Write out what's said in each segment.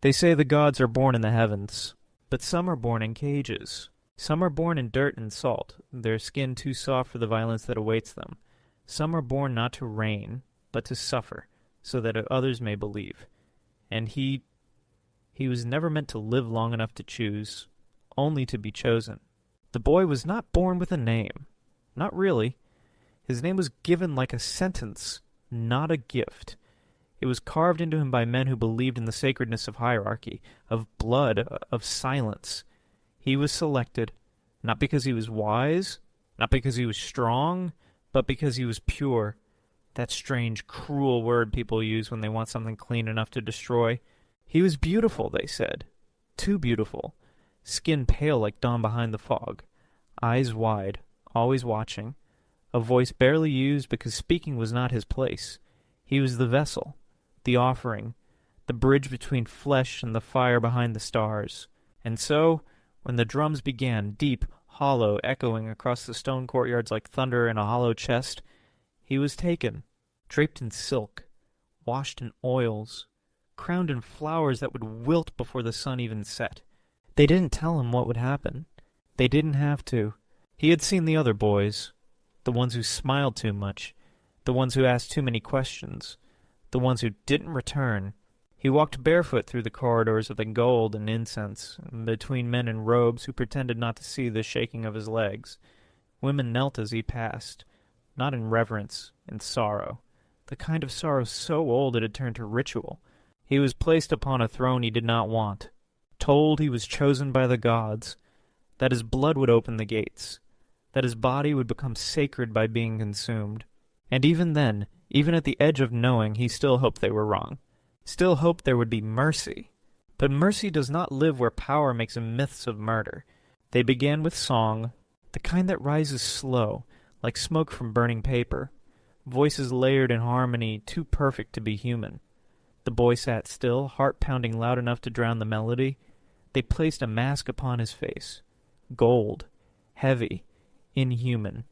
They say the gods are born in the heavens, but some are born in cages. Some are born in dirt and salt, their skin too soft for the violence that awaits them. Some are born not to reign, but to suffer, so that others may believe. And he was never meant to live long enough to choose, only to be chosen. The boy was not born with a name. Not really. His name was given like a sentence, not a gift. It was carved into him by men who believed in the sacredness of hierarchy, of blood, of silence. He was selected, not because he was wise, not because he was strong, but because he was pure. That strange, cruel word people use when they want something clean enough to destroy. He was beautiful, they said. Too beautiful. Skin pale like dawn behind the fog. Eyes wide, always watching. A voice barely used because speaking was not his place. He was the vessel, the offering, the bridge between flesh and the fire behind the stars. And so, when the drums began, deep, hollow, echoing across the stone courtyards like thunder in a hollow chest, he was taken, draped in silk, washed in oils, crowned in flowers that would wilt before the sun even set. They didn't tell him what would happen. They didn't have to. He had seen the other boys, the ones who smiled too much, the ones who asked too many questions, the ones who didn't return. He walked barefoot through the corridors of the gold and incense, between men in robes who pretended not to see the shaking of his legs. Women knelt as he passed, not in reverence, in sorrow, the kind of sorrow so old it had turned to ritual. He was placed upon a throne he did not want, told he was chosen by the gods, that his blood would open the gates, that his body would become sacred by being consumed. And even then, even at the edge of knowing, he still hoped they were wrong. Still hoped there would be mercy. But mercy does not live where power makes myths of murder. They began with song, the kind that rises slow, like smoke from burning paper, voices layered in harmony too perfect to be human. The boy sat still, heart pounding loud enough to drown the melody. They placed a mask upon his face. Gold, heavy, inhuman.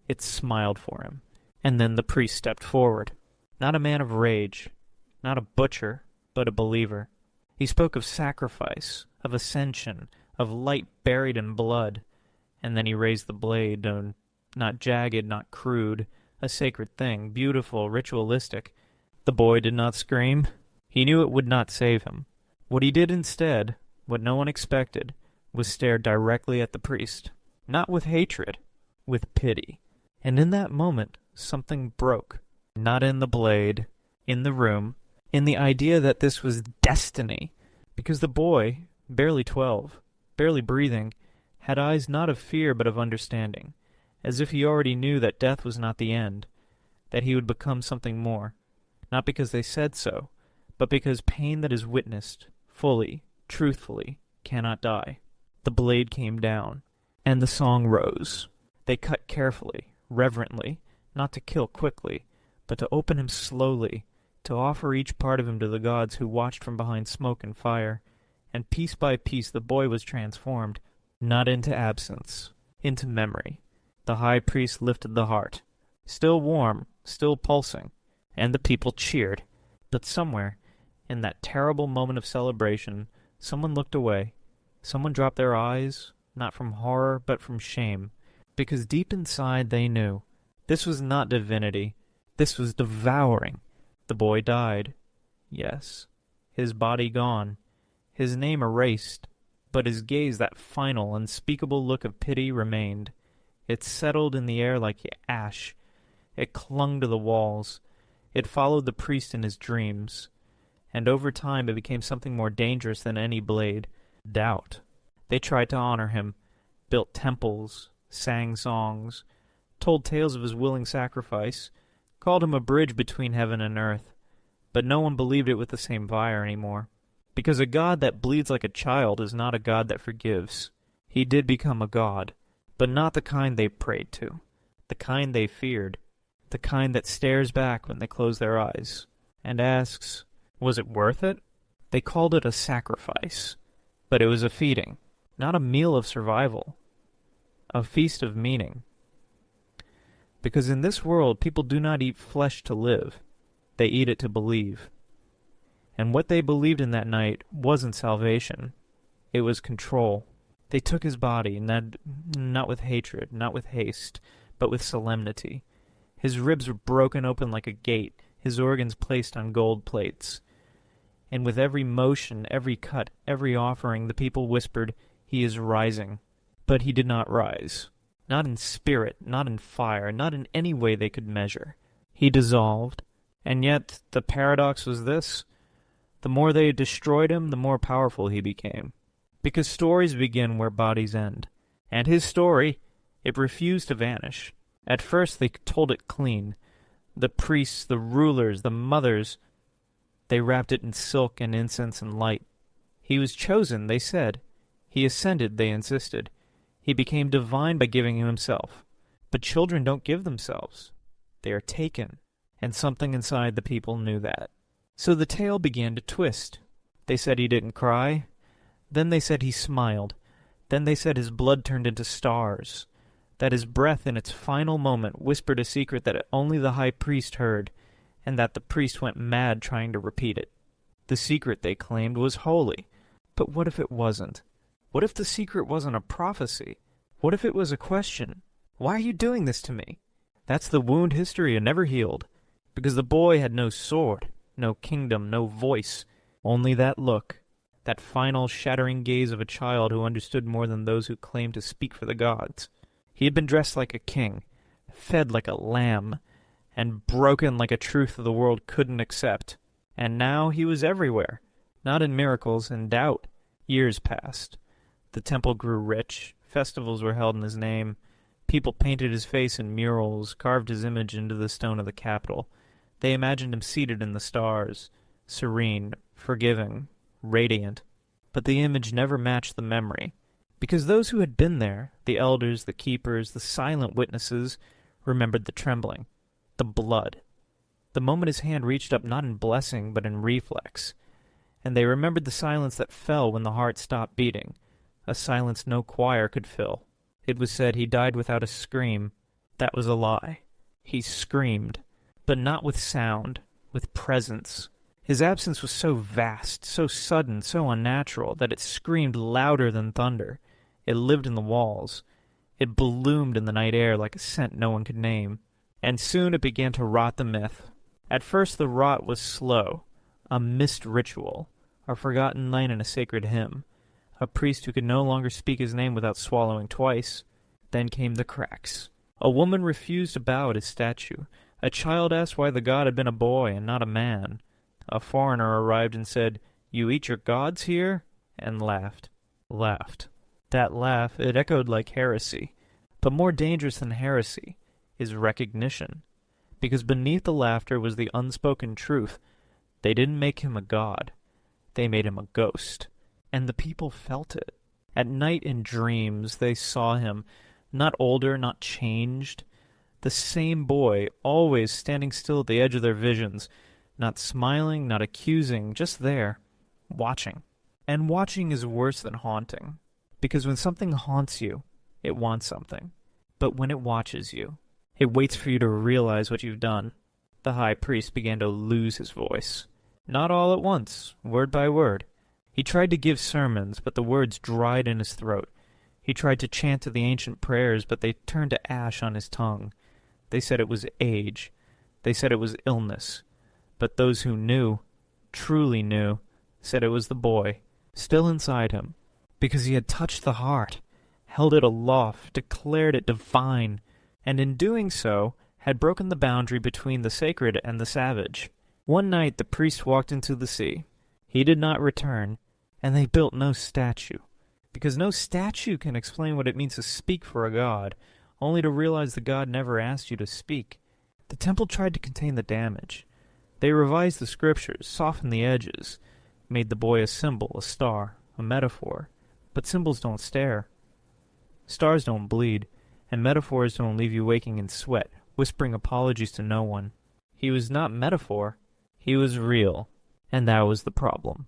It smiled for him. And then the priest stepped forward. Not a man of rage, not a butcher, but a believer. He spoke of sacrifice, of ascension, of light buried in blood. And then he raised the blade, not jagged, not crude, a sacred thing, beautiful, ritualistic. The boy did not scream. He knew it would not save him. What he did instead, what no one expected, was stare directly at the priest. Not with hatred, with pity. And in that moment, something broke. Not in the blade, in the room, in the idea that this was destiny. Because the boy, barely 12, barely breathing, had eyes not of fear but of understanding, as if he already knew that death was not the end, that he would become something more, not because they said so, but because pain that is witnessed, fully, truthfully, cannot die. The blade came down, and the song rose. They cut carefully, reverently, not to kill quickly, but to open him slowly, to offer each part of him to the gods who watched from behind smoke and fire. And piece by piece the boy was transformed, not into absence, into memory. The high priest lifted the heart, still warm, still pulsing, and the people cheered. But somewhere, in that terrible moment of celebration, someone looked away. Someone dropped their eyes, not from horror, but from shame, because deep inside they knew. This was not divinity. This was devouring. The boy died. Yes. His body gone. His name erased. But his gaze, that final, unspeakable look of pity, remained. It settled in the air like ash. It clung to the walls. It followed the priest in his dreams. And over time it became something more dangerous than any blade. Doubt. They tried to honor him, built temples, sang songs, told tales of his willing sacrifice, called him a bridge between heaven and earth. But no one believed it with the same fire anymore. Because a god that bleeds like a child is not a god that forgives. He did become a god, but not the kind they prayed to, the kind they feared, the kind that stares back when they close their eyes, and asks, was it worth it? They called it a sacrifice, but it was a feeding, not a meal of survival, a feast of meaning. Because in this world people do not eat flesh to live, they eat it to believe. And what they believed in that night wasn't salvation. It was control. They took his body, not with hatred, not with haste, but with solemnity. His ribs were broken open like a gate, his organs placed on gold plates. And with every motion, every cut, every offering, the people whispered, "He is rising." But he did not rise. Not in spirit, not in fire, not in any way they could measure. He dissolved. And yet the paradox was this: the more they destroyed him, the more powerful he became. Because stories begin where bodies end. And his story, it refused to vanish. At first they told it clean. The priests, the rulers, the mothers, they wrapped it in silk and incense and light. He was chosen, they said. He ascended, they insisted. He became divine by giving himself. But children don't give themselves. They are taken. And something inside the people knew that. So the tale began to twist. They said he didn't cry. Then they said he smiled. Then they said his blood turned into stars. That his breath in its final moment whispered a secret that only the high priest heard, and that the priest went mad trying to repeat it. The secret, they claimed, was holy. But what if it wasn't? What if the secret wasn't a prophecy? What if it was a question? Why are you doing this to me? That's the wound history had never healed. Because the boy had no sword, no kingdom, no voice, only that look, that final shattering gaze of a child who understood more than those who claimed to speak for the gods. He had been dressed like a king, fed like a lamb, and broken like a truth the world couldn't accept. And now he was everywhere, not in miracles, in doubt. Years passed. The temple grew rich, festivals were held in his name, people painted his face in murals, carved his image into the stone of the Capitol. They imagined him seated in the stars, serene, forgiving, radiant. But the image never matched the memory, because those who had been there, the elders, the keepers, the silent witnesses, remembered the trembling, the blood, the moment his hand reached up not in blessing but in reflex. And they remembered the silence that fell when the heart stopped beating, a silence no choir could fill. It was said he died without a scream. That was a lie. He screamed. But not with sound, with presence. His absence was so vast, so sudden, so unnatural, that it screamed louder than thunder. It lived in the walls. It bloomed in the night air like a scent no one could name. And soon it began to rot the myth. At first the rot was slow, a missed ritual, a forgotten line in a sacred hymn, a priest who could no longer speak his name without swallowing twice. Then came the cracks. A woman refused to bow at his statue. A child asked why the god had been a boy and not a man. A foreigner arrived and said, "You eat your gods here?" and laughed. That laugh, it echoed like heresy. But more dangerous than heresy is recognition. Because beneath the laughter was the unspoken truth. They didn't make him a god. They made him a ghost. And the people felt it. At night in dreams they saw him, not older, not changed. The same boy, always standing still at the edge of their visions, not smiling, not accusing, just there, watching. And watching is worse than haunting, because when something haunts you, it wants something. But when it watches you, it waits for you to realize what you've done. The high priest began to lose his voice. Not all at once, word by word. He tried to give sermons, but the words dried in his throat. He tried to chant to the ancient prayers, but they turned to ash on his tongue. They said it was age. They said it was illness. But those who knew, truly knew, said it was the boy, still inside him, because he had touched the heart, held it aloft, declared it divine, and in doing so had broken the boundary between the sacred and the savage. One night the priest walked into the sea. He did not return, and they built no statue, because no statue can explain what it means to speak for a god, only to realize the god never asked you to speak. The temple tried to contain the damage. They revised the scriptures, softened the edges, made the boy a symbol, a star, a metaphor. But symbols don't stare. Stars don't bleed, and metaphors don't leave you waking in sweat, whispering apologies to no one. He was not metaphor. He was real, and that was the problem.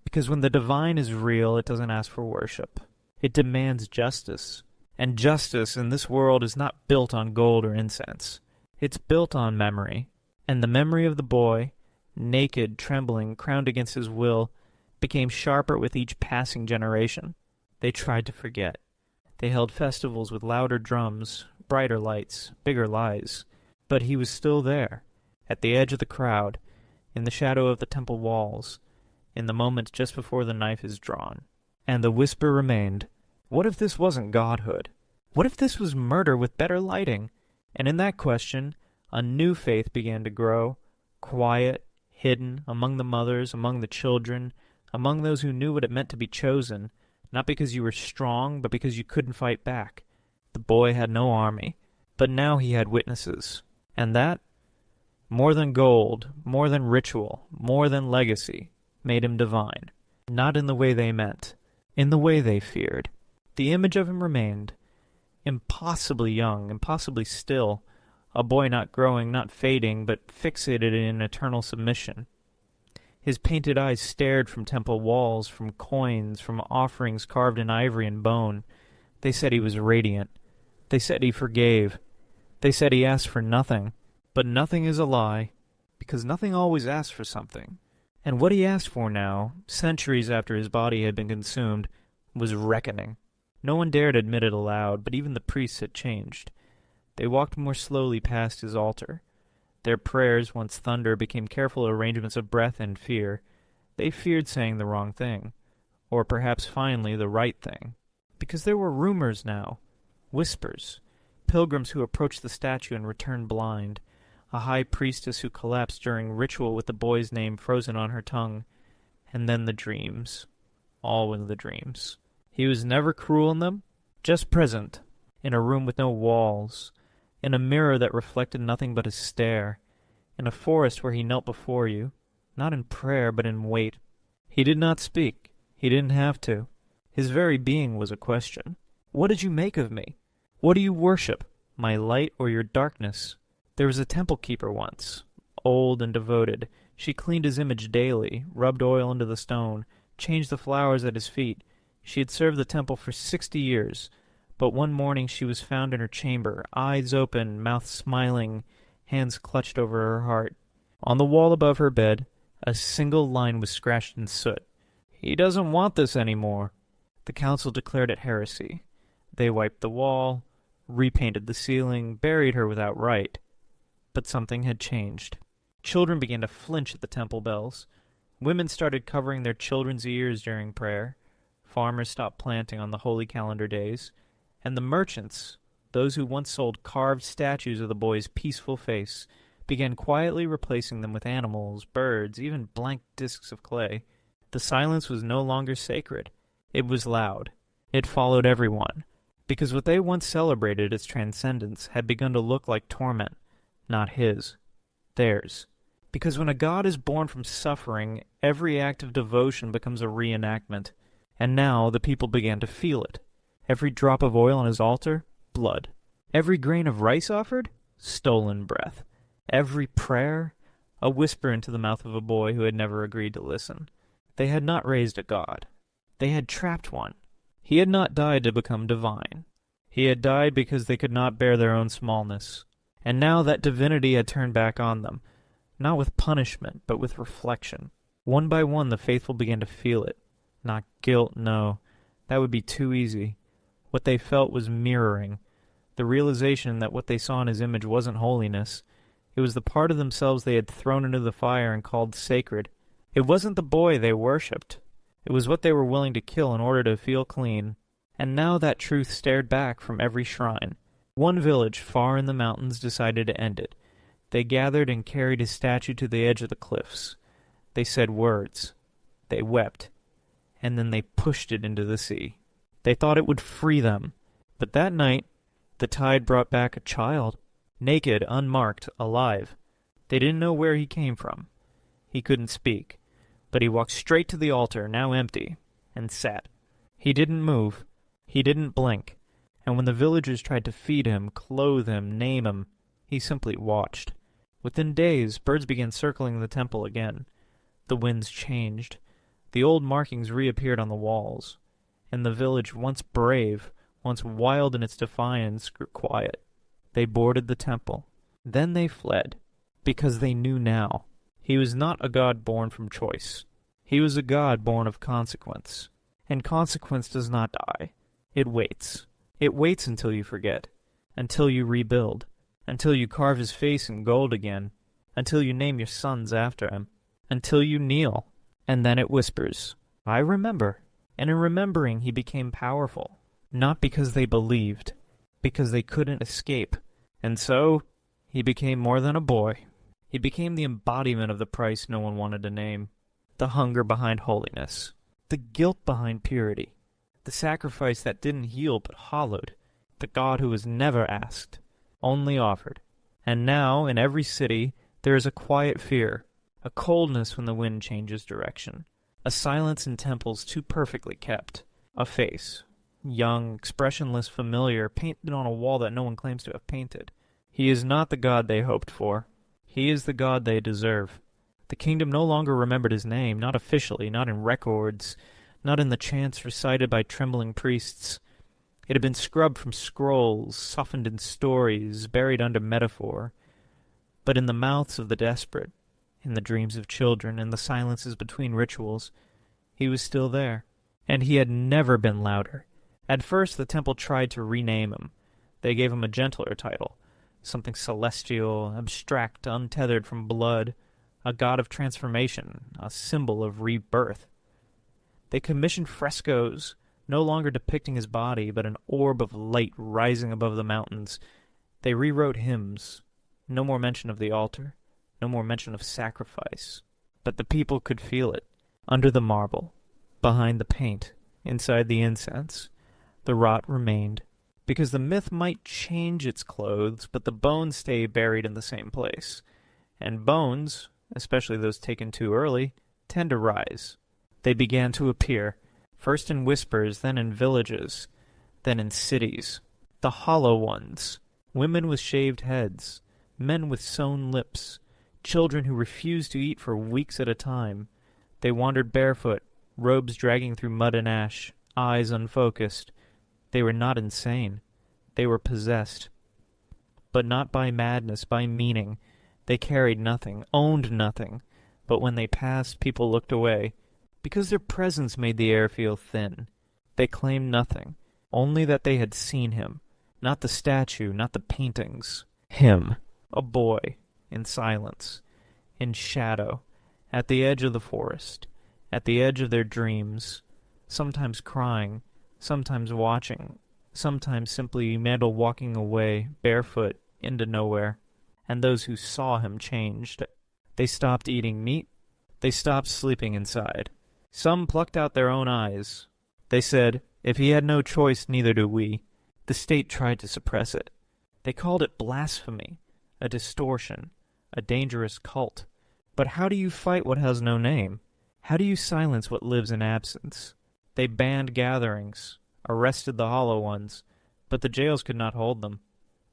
Because when the divine is real, it doesn't ask for worship. It demands justice. And justice in this world is not built on gold or incense. It's built on memory. And the memory of the boy, naked, trembling, crowned against his will, became sharper with each passing generation. They tried to forget. They held festivals with louder drums, brighter lights, bigger lies. But he was still there, at the edge of the crowd, in the shadow of the temple walls, in the moment just before the knife is drawn. And the whisper remained, what if this wasn't godhood? What if this was murder with better lighting? And in that question, a new faith began to grow, quiet, hidden, among the mothers, among the children, among those who knew what it meant to be chosen, not because you were strong, but because you couldn't fight back. The boy had no army, but now he had witnesses. And that, more than gold, more than ritual, more than legacy, made him divine. Not in the way they meant, in the way they feared. The image of him remained, impossibly young, impossibly still, a boy not growing, not fading, but fixated in eternal submission. His painted eyes stared from temple walls, from coins, from offerings carved in ivory and bone. They said he was radiant. They said he forgave. They said he asked for nothing. But nothing is a lie, because nothing always asks for something. And what he asked for now, centuries after his body had been consumed, was reckoning. No one dared admit it aloud, but even the priests had changed. They walked more slowly past his altar. Their prayers, once thunder, became careful arrangements of breath and fear. They feared saying the wrong thing, or perhaps finally the right thing. Because there were rumors now, whispers, pilgrims who approached the statue and returned blind, a high priestess who collapsed during ritual with the boy's name frozen on her tongue, and then the dreams. All were the dreams. He was never cruel in them, just present, in a room with no walls, in a mirror that reflected nothing but his stare, in a forest where he knelt before you, not in prayer but in wait. He did not speak. He didn't have to. His very being was a question. What did you make of me? What do you worship, my light or your darkness? There was a temple keeper once, old and devoted. She cleaned his image daily, rubbed oil into the stone, changed the flowers at his feet. She had served the temple for 60 years, but one morning she was found in her chamber, eyes open, mouth smiling, hands clutched over her heart. On the wall above her bed, a single line was scratched in soot. He doesn't want this anymore. The council declared it heresy. They wiped the wall, repainted the ceiling, buried her without rite. But something had changed. Children began to flinch at the temple bells. Women started covering their children's ears during prayer. Farmers stopped planting on the holy calendar days. And the merchants, those who once sold carved statues of the boy's peaceful face, began quietly replacing them with animals, birds, even blank discs of clay. The silence was no longer sacred. It was loud. It followed everyone, because what they once celebrated as transcendence had begun to look like torment. Not his, theirs. Because when a god is born from suffering, every act of devotion becomes a reenactment. And now the people began to feel it. Every drop of oil on his altar, blood. Every grain of rice offered, stolen breath. Every prayer, a whisper into the mouth of a boy who had never agreed to listen. They had not raised a god. They had trapped one. He had not died to become divine. He had died because they could not bear their own smallness. And now that divinity had turned back on them, not with punishment, but with reflection. One by one the faithful began to feel it. Not guilt, no. That would be too easy. What they felt was mirroring. The realization that what they saw in his image wasn't holiness. It was the part of themselves they had thrown into the fire and called sacred. It wasn't the boy they worshipped. It was what they were willing to kill in order to feel clean. And now that truth stared back from every shrine. One village far in the mountains decided to end it. They gathered and carried his statue to the edge of the cliffs. They said words. They wept. And then they pushed it into the sea. They thought it would free them. But that night, the tide brought back a child. Naked, unmarked, alive. They didn't know where he came from. He couldn't speak. But he walked straight to the altar, now empty, and sat. He didn't move. He didn't blink. And when the villagers tried to feed him, clothe him, name him, he simply watched. Within days, birds began circling the temple again. The winds changed. The old markings reappeared on the walls. And the village, once brave, once wild in its defiance, grew quiet. They boarded the temple. Then they fled, because they knew now. He was not a god born from choice. He was a god born of consequence. And consequence does not die. It waits. It waits until you forget, until you rebuild, until you carve his face in gold again, until you name your sons after him, until you kneel. And then it whispers, I remember. And in remembering he became powerful, not because they believed, because they couldn't escape. And so, he became more than a boy. He became the embodiment of the price no one wanted to name, the hunger behind holiness, the guilt behind purity, the sacrifice that didn't heal but hollowed, the God who was never asked, only offered. And now, in every city, there is a quiet fear, a coldness when the wind changes direction, a silence in temples too perfectly kept, a face, young, expressionless, familiar, painted on a wall that no one claims to have painted. He is not the God they hoped for. He is the God they deserve. The kingdom no longer remembered his name, not officially, not in records, not in the chants recited by trembling priests. It had been scrubbed from scrolls, softened in stories, buried under metaphor. But in the mouths of the desperate, in the dreams of children, in the silences between rituals, he was still there. And he had never been louder. At first the temple tried to rename him. They gave him a gentler title, something celestial, abstract, untethered from blood, a god of transformation, a symbol of rebirth. They commissioned frescoes, no longer depicting his body, but an orb of light rising above the mountains. They rewrote hymns. No more mention of the altar, no more mention of sacrifice. But the people could feel it, under the marble, behind the paint, inside the incense. The rot remained, because the myth might change its clothes, but the bones stay buried in the same place. And bones, especially those taken too early, tend to rise. They began to appear, first in whispers, then in villages, then in cities. The hollow ones, women with shaved heads, men with sewn lips, children who refused to eat for weeks at a time. They wandered barefoot, robes dragging through mud and ash, eyes unfocused. They were not insane. They were possessed. But not by madness, by meaning. They carried nothing, owned nothing. But when they passed, people looked away, because their presence made the air feel thin. They claimed nothing, only that they had seen him. Not the statue, not the paintings. Him, a boy, in silence, in shadow, at the edge of the forest, at the edge of their dreams, sometimes crying, sometimes watching, sometimes simply Mandel walking away, barefoot, into nowhere. And those who saw him changed. They stopped eating meat. They stopped sleeping inside. Some plucked out their own eyes. They said, if he had no choice, neither do we. The state tried to suppress it. They called it blasphemy, a distortion, a dangerous cult. But how do you fight what has no name? How do you silence what lives in absence? They banned gatherings, arrested the hollow ones, but the jails could not hold them.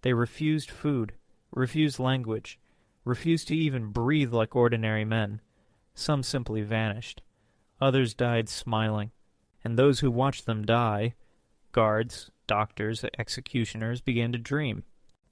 They refused food, refused language, refused to even breathe like ordinary men. Some simply vanished. Others died smiling. And those who watched them die, guards, doctors, executioners, began to dream.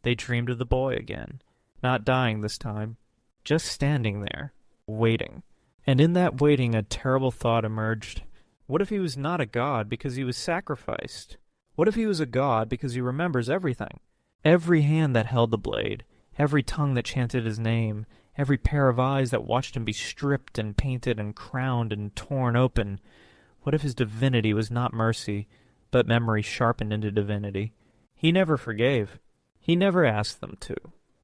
They dreamed of the boy again, not dying this time, just standing there, waiting. And in that waiting a terrible thought emerged. What if he was not a god because he was sacrificed? What if he was a god because he remembers everything? Every hand that held the blade, every tongue that chanted his name, every pair of eyes that watched him be stripped and painted and crowned and torn open. What if his divinity was not mercy, but memory sharpened into divinity? He never forgave. He never asked them to.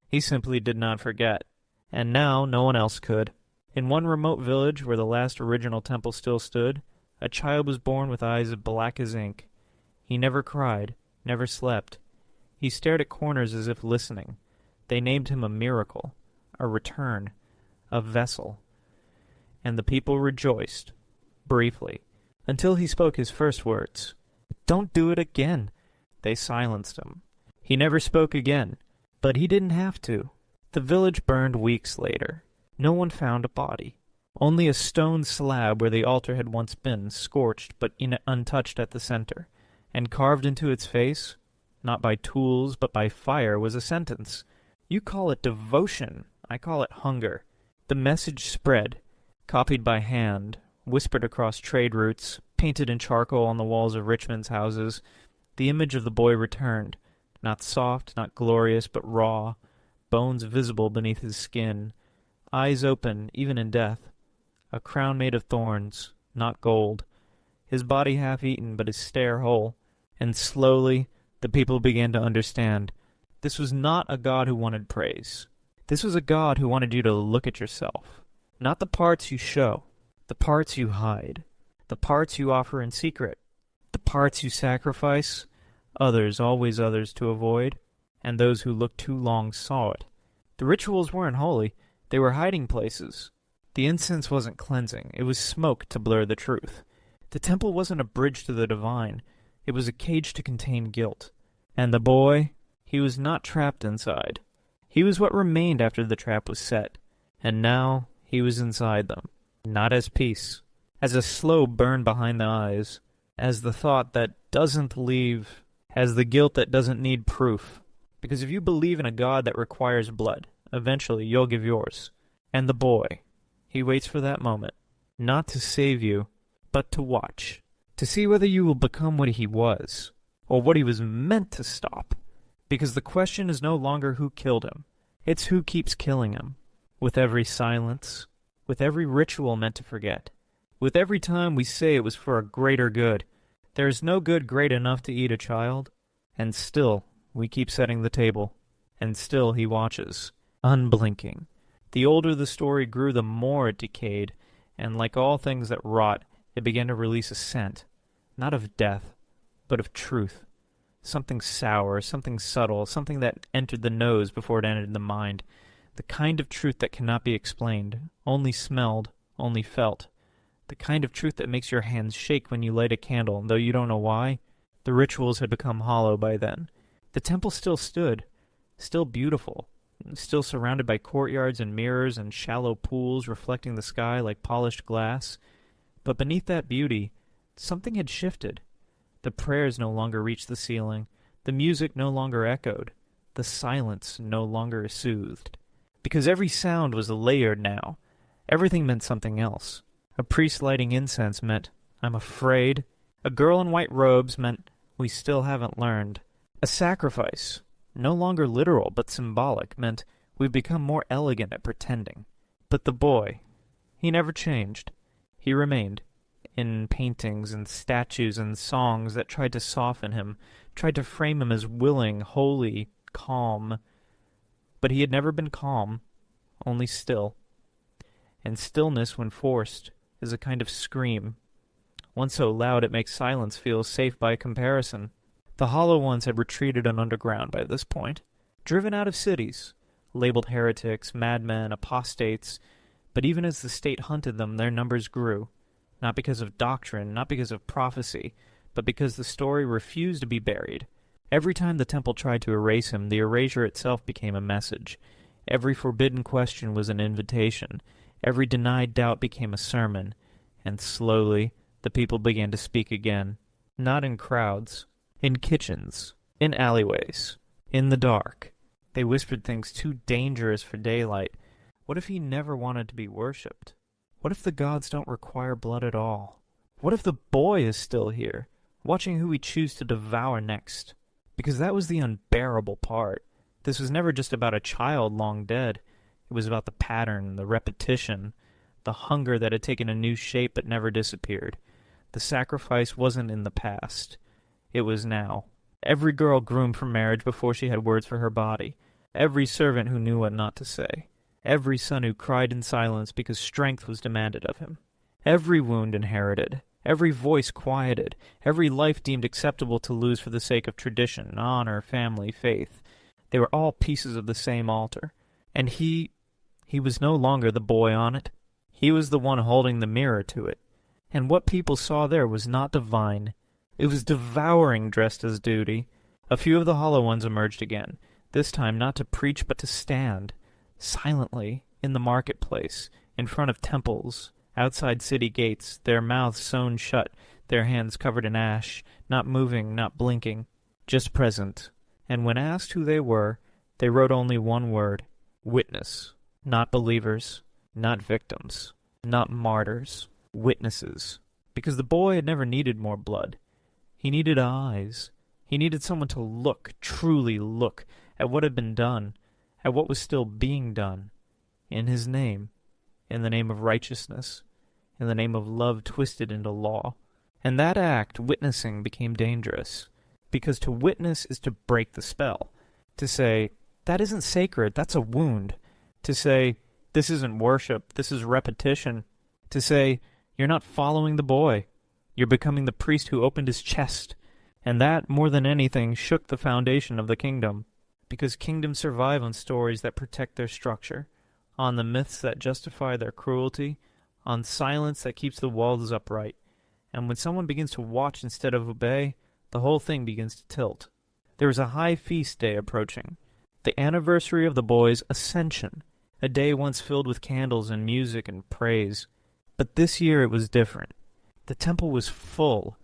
He simply did not forget. And now no one else could. In one remote village where the last original temple still stood, a child was born with eyes black as ink. He never cried, never slept. He stared at corners as if listening. They named him a miracle, a return, a vessel. And the people rejoiced, briefly, until he spoke his first words. "Don't do it again." They silenced him. He never spoke again, but he didn't have to. The village burned weeks later. No one found a body. Only a stone slab where the altar had once been, scorched but untouched at the center. And carved into its face, not by tools but by fire, was a sentence. "You call it devotion. I call it hunger. The message spread, copied by hand, whispered across trade routes, painted in charcoal on the walls of Richmond's houses. The image of the boy returned, not soft, not glorious, but raw, bones visible beneath his skin, eyes open even in death, a crown made of thorns, not gold, his body half-eaten but his stare whole. And slowly the people began to understand. This was not a God who wanted praise. This was a God who wanted you to look at yourself. Not the parts you show, the parts you hide, the parts you offer in secret, the parts you sacrifice, others, always others, to avoid, and those who looked too long saw it. The rituals weren't holy, they were hiding places. The incense wasn't cleansing, it was smoke to blur the truth. The temple wasn't a bridge to the divine, it was a cage to contain guilt. And the boy, he was not trapped inside. He was what remained after the trap was set, and now he was inside them, not as peace, as a slow burn behind the eyes, as the thought that doesn't leave, as the guilt that doesn't need proof. Because if you believe in a God that requires blood, eventually you'll give yours. And the boy, he waits for that moment, not to save you, but to watch, to see whether you will become what he was, or what he was meant to stop. Because the question is no longer who killed him, it's who keeps killing him. With every silence, with every ritual meant to forget, with every time we say it was for a greater good. There is no good great enough to eat a child, and still we keep setting the table, and still he watches, unblinking. The older the story grew, the more it decayed, and like all things that rot, it began to release a scent, not of death, but of truth. Something sour, something subtle, something that entered the nose before it entered the mind. The kind of truth that cannot be explained, only smelled, only felt. The kind of truth that makes your hands shake when you light a candle, though you don't know why. The rituals had become hollow by then. The temple still stood, still beautiful, still surrounded by courtyards and mirrors and shallow pools reflecting the sky like polished glass. But beneath that beauty, something had shifted. The prayers no longer reached the ceiling. The music no longer echoed. The silence no longer soothed. Because every sound was layered now. Everything meant something else. A priest lighting incense meant, I'm afraid. A girl in white robes meant, we still haven't learned. A sacrifice, no longer literal but symbolic, meant we've become more elegant at pretending. But the boy, he never changed. He remained. In paintings and statues and songs that tried to soften him, tried to frame him as willing, holy, calm. But he had never been calm, only still. And stillness, when forced, is a kind of scream, one so loud it makes silence feel safe by comparison. The hollow ones had retreated and underground by this point, driven out of cities, labeled heretics, madmen, apostates, but even as the state hunted them, their numbers grew. Not because of doctrine, not because of prophecy, but because the story refused to be buried. Every time the temple tried to erase him, the erasure itself became a message. Every forbidden question was an invitation. Every denied doubt became a sermon. And slowly, the people began to speak again. Not in crowds. In kitchens. In alleyways. In the dark. They whispered things too dangerous for daylight. What if he never wanted to be worshipped? What if the gods don't require blood at all? What if the boy is still here, watching who we choose to devour next? Because that was the unbearable part. This was never just about a child long dead. It was about the pattern, the repetition, the hunger that had taken a new shape but never disappeared. The sacrifice wasn't in the past. It was now. Every girl groomed for marriage before she had words for her body. Every servant who knew what not to say. Every son who cried in silence because strength was demanded of him. Every wound inherited. Every voice quieted. Every life deemed acceptable to lose for the sake of tradition, honor, family, faith. They were all pieces of the same altar. And he was no longer the boy on it. He was the one holding the mirror to it. And what people saw there was not divine. It was devouring dressed as duty. A few of the hollow ones emerged again, this time not to preach but to stand, silently, in the marketplace, in front of temples, outside city gates, their mouths sewn shut, their hands covered in ash, not moving, not blinking, just present. And when asked who they were, they wrote only one word, witness, not believers. not victims, not martyrs, witnesses. Because the boy had never needed more blood. He needed eyes. He needed someone to look, truly look, at what had been done, at what was still being done, in his name, in the name of righteousness, in the name of love twisted into law. And that act, witnessing, became dangerous, because to witness is to break the spell. To say, that isn't sacred, that's a wound. To say, this isn't worship, this is repetition. To say, you're not following the boy, you're becoming the priest who opened his chest. And that, more than anything, shook the foundation of the kingdom. Because kingdoms survive on stories that protect their structure, on the myths that justify their cruelty, on silence that keeps the walls upright. And when someone begins to watch instead of obey, the whole thing begins to tilt. There is a high feast day approaching, the anniversary of the boy's ascension, a day once filled with candles and music and praise. But this year it was different. The temple was full,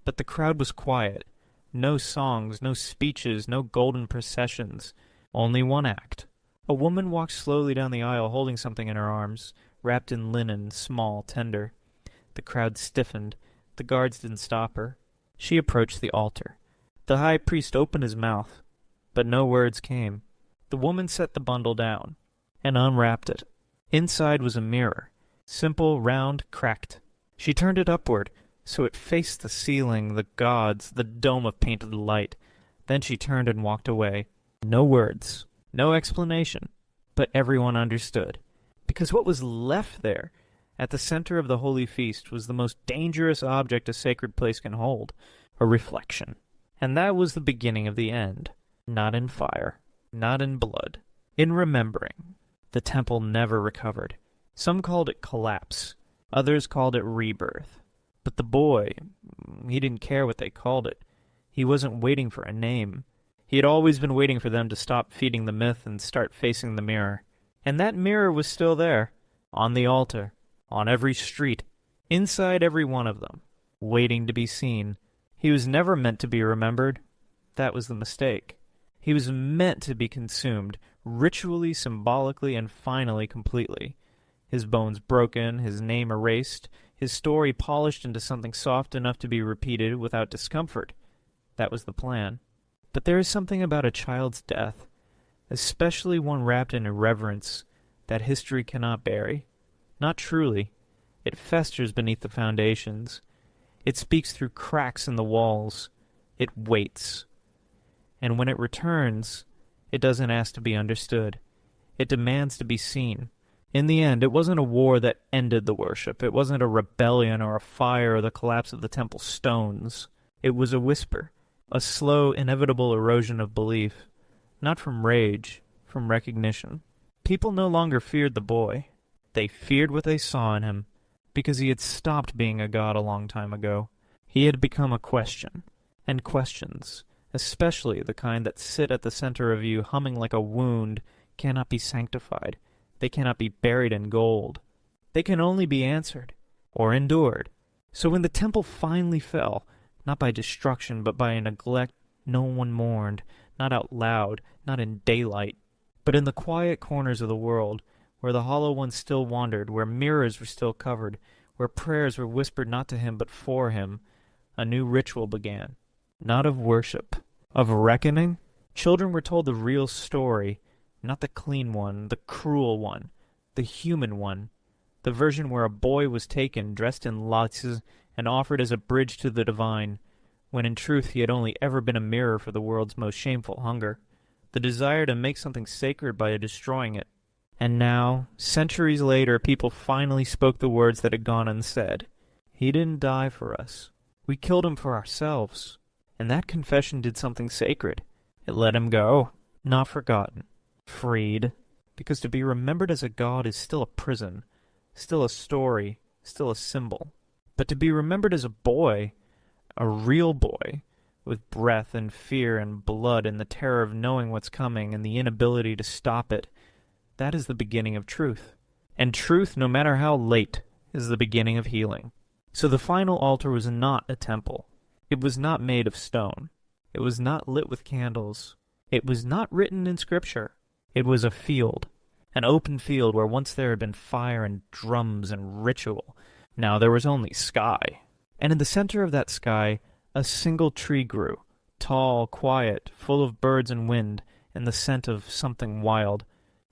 but the crowd was quiet. No songs, no speeches, no golden processions. Only one act. A woman walked slowly down the aisle holding something in her arms, wrapped in linen, small, tender. The crowd stiffened. The guards didn't stop her. She approached the altar. The high priest opened his mouth, but no words came. The woman set the bundle down and unwrapped it. Inside was a mirror, simple, round, cracked. She turned it upward, so it faced the ceiling, the gods, the dome of painted light. Then she turned and walked away. No words, no explanation, but everyone understood. Because what was left there, at the center of the holy feast, was the most dangerous object a sacred place can hold, a reflection. And that was the beginning of the end. Not in fire, not in blood, in remembering. The temple never recovered. Some called it collapse, others called it rebirth. But the boy, he didn't care what they called it. He wasn't waiting for a name. He had always been waiting for them to stop feeding the myth and start facing the mirror. And that mirror was still there, on the altar, on every street, inside every one of them, waiting to be seen. He was never meant to be remembered. That was the mistake. He was meant to be consumed, ritually, symbolically, and finally completely. His bones broken, his name erased, his story polished into something soft enough to be repeated without discomfort. That was the plan. But there is something about a child's death, especially one wrapped in reverence, that history cannot bury. Not truly. It festers beneath the foundations. It speaks through cracks in the walls. It waits. And when it returns, it doesn't ask to be understood. It demands to be seen. In the end, it wasn't a war that ended the worship. It wasn't a rebellion or a fire or the collapse of the temple stones. It was a whisper, a slow, inevitable erosion of belief. Not from rage, from recognition. People no longer feared the boy. They feared what they saw in him, because he had stopped being a god a long time ago. He had become a question, and questions, especially the kind that sit at the center of you humming like a wound, cannot be sanctified. They cannot be buried in gold. They can only be answered, or endured. So when the temple finally fell, not by destruction, but by a neglect, no one mourned, not out loud, not in daylight, but in the quiet corners of the world, where the hollow ones still wandered, where mirrors were still covered, where prayers were whispered not to him but for him, a new ritual began. Not of worship, of reckoning. Children were told the real story, not the clean one, the cruel one, the human one, the version where a boy was taken, dressed in laces, and offered as a bridge to the divine, when in truth he had only ever been a mirror for the world's most shameful hunger, the desire to make something sacred by destroying it. And now, centuries later, people finally spoke the words that had gone unsaid. He didn't die for us. We killed him for ourselves. And that confession did something sacred. It let him go, not forgotten. Freed, because to be remembered as a god is still a prison, still a story, still a symbol. But to be remembered as a boy, a real boy, with breath and fear and blood and the terror of knowing what's coming and the inability to stop it, that is the beginning of truth. And truth, no matter how late, is the beginning of healing. So the final altar was not a temple. It was not made of stone. It was not lit with candles. It was not written in Scripture. It was a field An open field where once there had been fire and drums and ritual. Now there was only sky. And in the center of that sky, a single tree grew, tall, quiet, full of birds and wind, and the scent of something wild.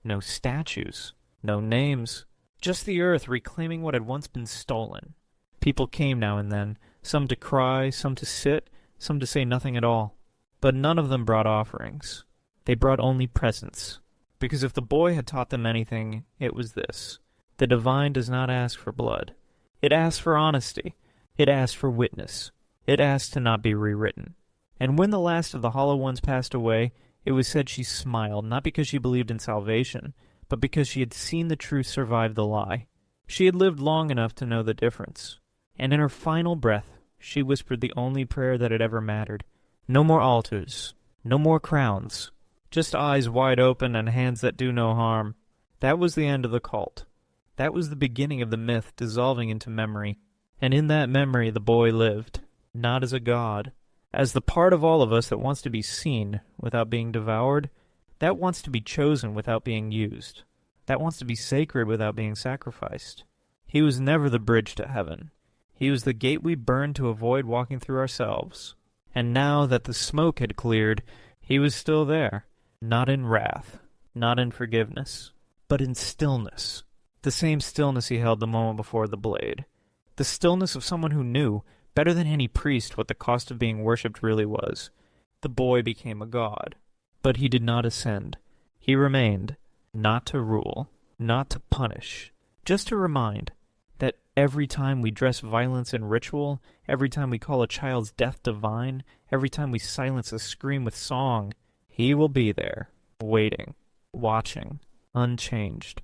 No statues, no names, just the earth reclaiming what had once been stolen. People came now and then, some to cry, some to sit, some to say nothing at all. But none of them brought offerings. They brought only presents. Because if the boy had taught them anything, it was this. The divine does not ask for blood. It asks for honesty. It asks for witness. It asks to not be rewritten. And when the last of the hollow ones passed away, it was said she smiled, not because she believed in salvation, but because she had seen the truth survive the lie. She had lived long enough to know the difference. And in her final breath, she whispered the only prayer that had ever mattered. No more altars. No more crowns. Just eyes wide open and hands that do no harm. That was the end of the cult. That was the beginning of the myth dissolving into memory. And in that memory the boy lived, not as a god, as the part of all of us that wants to be seen without being devoured, that wants to be chosen without being used, that wants to be sacred without being sacrificed. He was never the bridge to heaven. He was the gate we burned to avoid walking through ourselves. And now that the smoke had cleared, he was still there. Not in wrath, not in forgiveness, but in stillness. The same stillness he held the moment before the blade. The stillness of someone who knew, better than any priest, what the cost of being worshipped really was. The boy became a god. But he did not ascend. He remained, not to rule, not to punish, just to remind that every time we dress violence in ritual, every time we call a child's death divine, every time we silence a scream with song, he will be there, waiting, watching, unchanged.